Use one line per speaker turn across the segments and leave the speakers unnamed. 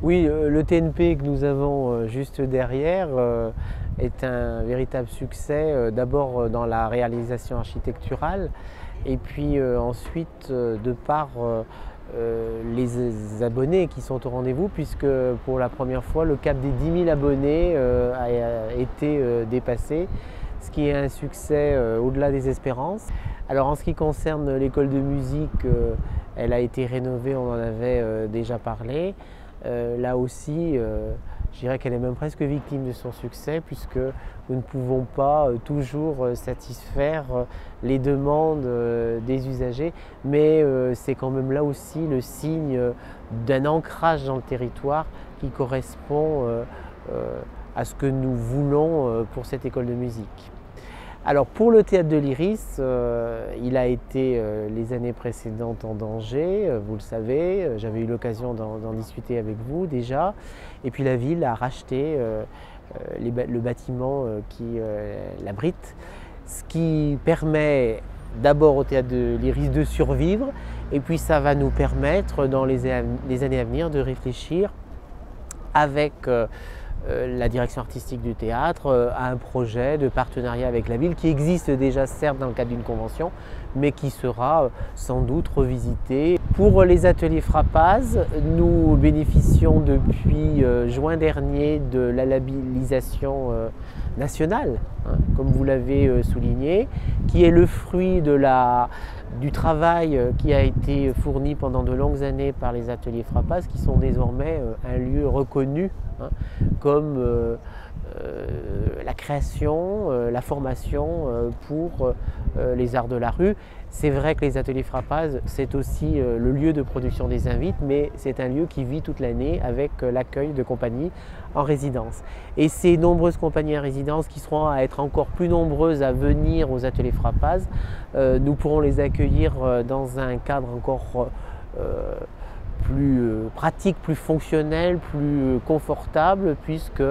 Oui, le TNP que nous avons juste derrière est un véritable succès, d'abord dans la réalisation architecturale et puis ensuite de par les abonnés qui sont au rendez-vous, puisque pour la première fois le cap des 10 000 abonnés a été dépassé, ce qui est un succès au-delà des espérances. Alors en ce qui concerne l'école de musique, elle a été rénovée, on en avait déjà parlé. Là aussi, je dirais qu'elle est même presque victime de son succès, puisque nous ne pouvons pas toujours satisfaire les demandes des usagers, mais c'est quand même là aussi le signe d'un ancrage dans le territoire qui correspond à ce que nous voulons pour cette école de musique. Alors pour le théâtre de l'Iris, il a été les années précédentes en danger, vous le savez, j'avais eu l'occasion d'en discuter avec vous déjà. Et puis la ville a racheté le bâtiment qui l'abrite, ce qui permet d'abord au théâtre de l'Iris de survivre, et puis ça va nous permettre dans les années à venir de réfléchir avec la direction artistique du théâtre à un projet de partenariat avec la ville qui existe déjà certes dans le cadre d'une convention, mais qui sera sans doute revisité. Pour les ateliers Frappaz, nous bénéficions depuis juin dernier de la labellisation nationale, comme vous l'avez souligné, qui est le fruit du travail qui a été fourni pendant de longues années par les ateliers Frappaz, qui sont désormais un lieu reconnu comme la création, la formation pour les arts de la rue. C'est vrai que les ateliers Frappaz, c'est aussi le lieu de production des invites, mais c'est un lieu qui vit toute l'année avec l'accueil de compagnies en résidence. Et ces nombreuses compagnies en résidence qui seront à être encore plus nombreuses à venir aux ateliers Frappaz, nous pourrons les accueillir dans un cadre encore plus pratique, plus fonctionnel, plus confortable, puisque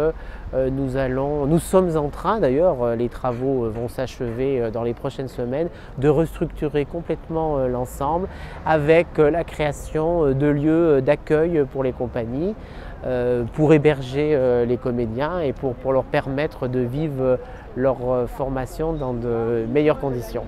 nous sommes en train, d'ailleurs les travaux vont s'achever dans les prochaines semaines, de restructurer complètement l'ensemble avec la création de lieux d'accueil pour les compagnies, pour héberger les comédiens et pour leur permettre de vivre leur formation dans de meilleures conditions.